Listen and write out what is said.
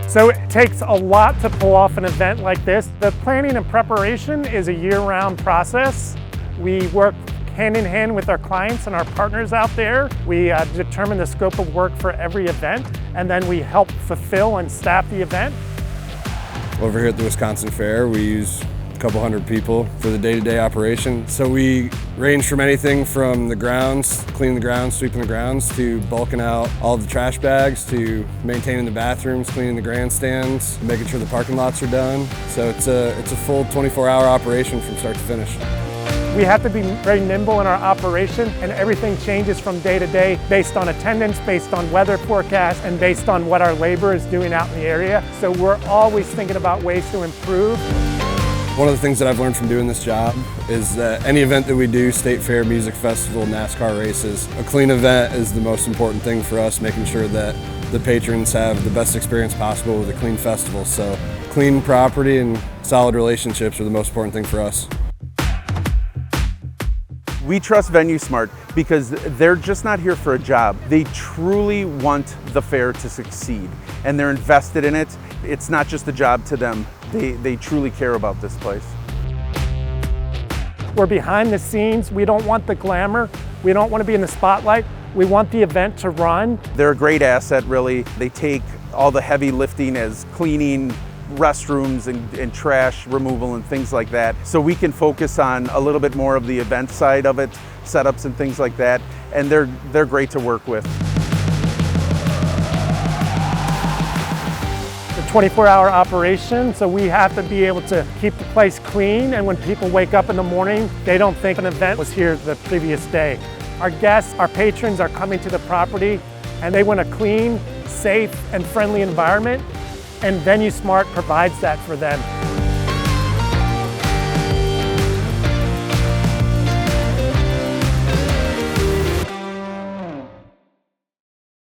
So it takes a lot to pull off an event like this. The planning and preparation is a year-round process. We work hand in hand with our clients and our partners out there. We determine the scope of work for every event, and then we help fulfill and staff the event. Over here at the Wisconsin Fair, we use a couple hundred people for the day-to-day operation. So we range from anything from the grounds, cleaning the grounds, sweeping the grounds, to bulking out all the trash bags, to maintaining the bathrooms, cleaning the grandstands, making sure the parking lots are done. So it's a full 24-hour operation from start to finish. We have to be very nimble in our operation, and everything changes from day to day based on attendance, based on weather forecasts, and based on what our labor is doing out in the area. So we're always thinking about ways to improve. One of the things that I've learned from doing this job is that any event that we do, state fair, music festival, NASCAR races, a clean event is the most important thing for us, making sure that the patrons have the best experience possible with a clean festival. So clean property and solid relationships are the most important thing for us. We trust VenueSmart because they're just not here for a job. They truly want the fair to succeed, and they're invested in it. It's not just a job to them. They truly care about this place. We're behind the scenes. We don't want the glamour. We don't want to be in the spotlight. We want the event to run. They're a great asset, really. They take all the heavy lifting as cleaning restrooms and trash removal and things like that. So we can focus on a little bit more of the event side of it, setups and things like that. And they're great to work with. The 24-hour operation, so we have to be able to keep the place clean, and when people wake up in the morning, they don't think an event was here the previous day. Our guests, our patrons are coming to the property, and they want a clean, safe, and friendly environment, and VenueSmart provides that for them.